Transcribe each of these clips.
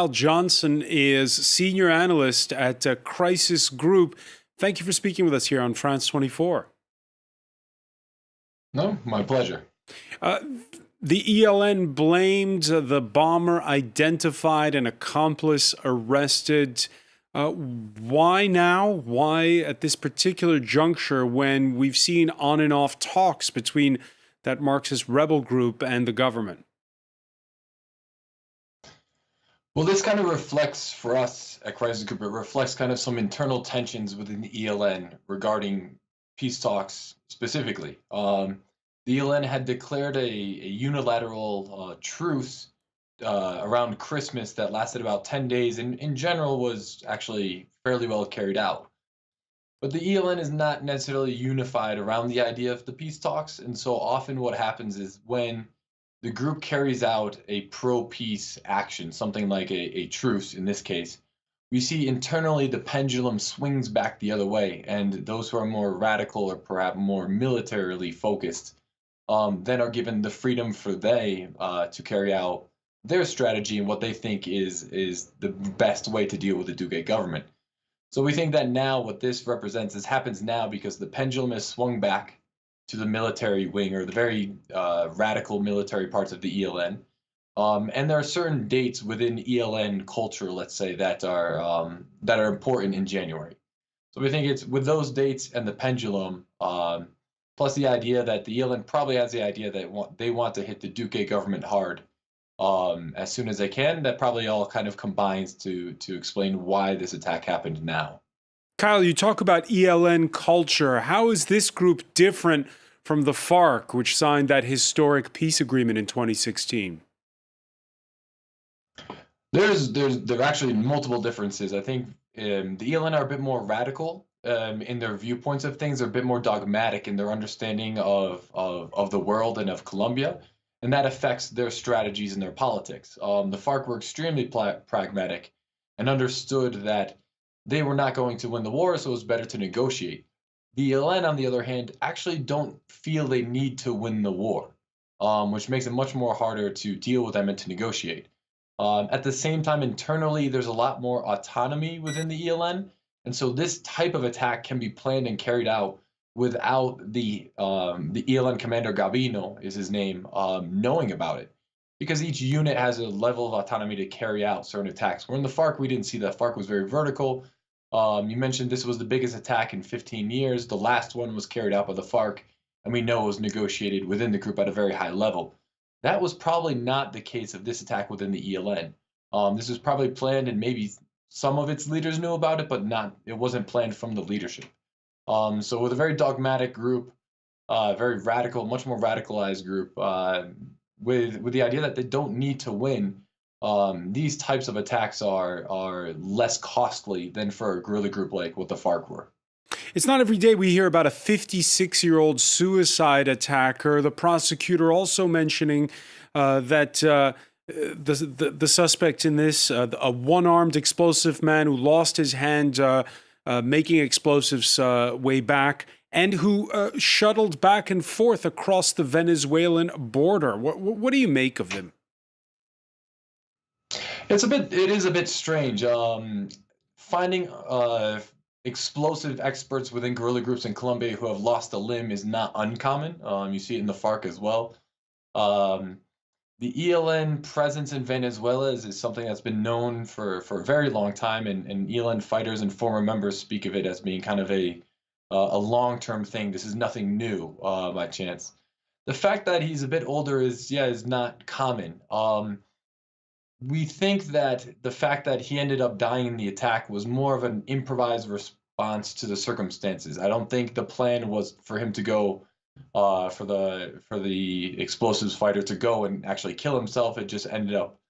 Al Johnson is senior analyst at Crisis Group. Thank you for speaking with us here on France 24. No, my pleasure. Uh, the ELN blamed the bomber, identified an accomplice, arrested. Why now? Why at this particular juncture when we've seen on and off talks between that Marxist rebel group and the government? Well, this kind of reflects for us at Crisis Group, it reflects kind of some internal tensions within the ELN regarding peace talks specifically. The ELN had declared a unilateral truce around Christmas that lasted about 10 days and in general was actually fairly well carried out. But the ELN is not necessarily unified around the idea of the peace talks. And so often what happens is when the group carries out a pro-peace action, something like a truce in this case, we see internally the pendulum swings back the other way, and those who are more radical or perhaps more militarily focused then are given the freedom for to carry out their strategy and what they think is the best way to deal with the Duque government. So we think that now what this represents is happens now because the pendulum has swung back to the military wing or the very radical military parts of the ELN. And there are certain dates within ELN culture, let's say, that are important in January. So we think it's with those dates and the pendulum, plus the idea that the ELN probably has the idea that they want to hit the Duque government hard as soon as they can. That probably all kind of combines to explain why this attack happened now. Kyle, you talk about ELN culture. How is this group different from the FARC, which signed that historic peace agreement in 2016? There are actually multiple differences. I think the ELN are a bit more radical in their viewpoints of things. They're a bit more dogmatic in their understanding of the world and of Colombia, and that affects their strategies and their politics. The FARC were extremely pragmatic and understood that they were not going to win the war, so it was better to negotiate. The ELN, on the other hand, actually don't feel they need to win the war, which makes it much more harder to deal with them and to negotiate. At the same time, internally, there's a lot more autonomy within the ELN, and so this type of attack can be planned and carried out without the ELN commander Gabino is his name knowing about it, because each unit has a level of autonomy to carry out certain attacks. Where in the FARC, we didn't see that. FARC was very vertical. You mentioned this was the biggest attack in 15 years. The last one was carried out by the FARC, and we know it was negotiated within the group at a very high level. That was probably not the case of this attack within the ELN. This was probably planned, and maybe some of its leaders knew about it, but it wasn't planned from the leadership. So with a very dogmatic group, very radical, much more radicalized group, with the idea that they don't need to win, these types of attacks are less costly than for a guerrilla group like what the FARC were. It's not every day we hear about a 56-year-old suicide attacker. The prosecutor also mentioning that the suspect in this, a one-armed explosive man who lost his hand making explosives way back, and who shuttled back and forth across the Venezuelan border. What do you make of them? It is a bit strange. Finding explosive experts within guerrilla groups in Colombia who have lost a limb is not uncommon. You see it in the FARC as well. The ELN presence in Venezuela is something that's been known for a very long time, and ELN fighters and former members speak of it as being kind of a long-term thing. This is nothing new by chance. The fact that he's a bit older is not common. We think that the fact that he ended up dying in the attack was more of an improvised response to the circumstances. I don't think the plan was for him to go for the explosives fighter to go and actually kill himself. It just ended up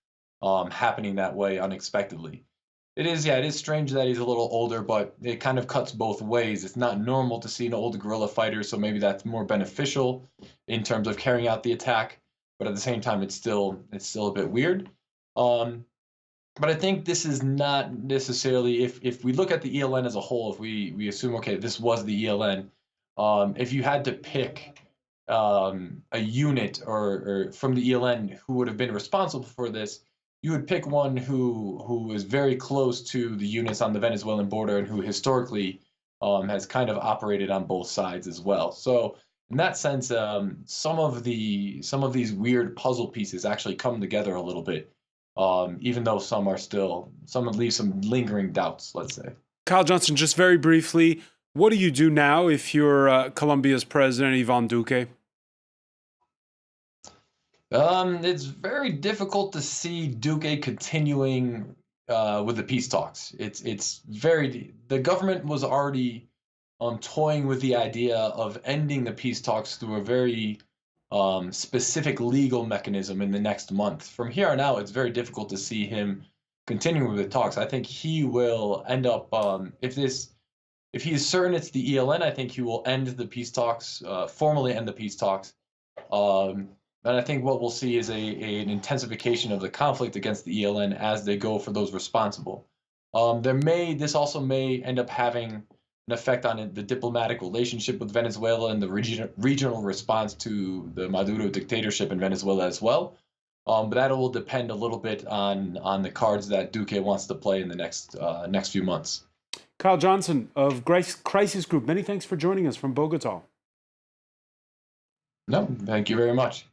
happening that way unexpectedly. It is strange that he's a little older, but it kind of cuts both ways. It's not normal to see an old guerrilla fighter, so maybe that's more beneficial in terms of carrying out the attack. But at the same time, it's still a bit weird. But I think this is not necessarily, if we look at the ELN as a whole, if we assume, okay, this was the ELN, if you had to pick a unit or from the ELN who would have been responsible for this, you would pick one who is very close to the units on the Venezuelan border and who historically has kind of operated on both sides as well. So in that sense, some of these weird puzzle pieces actually come together a little bit, even though some leave some lingering doubts, let's say. Kyle Johnson, just very briefly, what do you do now if you're Colombia's president, Ivan Duque? It's very difficult to see Duque continuing with the peace talks. The government was already toying with the idea of ending the peace talks through a very specific legal mechanism in the next month. From here on out, it's very difficult to see him continuing with the talks. I think he will end up if he is certain it's the ELN, I think he will end the peace talks, formally end the peace talks. And I think what we'll see is an intensification of the conflict against the ELN as they go for those responsible. This also may end up having an effect on the diplomatic relationship with Venezuela and the regional response to the Maduro dictatorship in Venezuela as well. But that will depend a little bit on the cards that Duque wants to play in the next few months. Kyle Johnson of Crisis Group, many thanks for joining us from Bogota. No, thank you very much.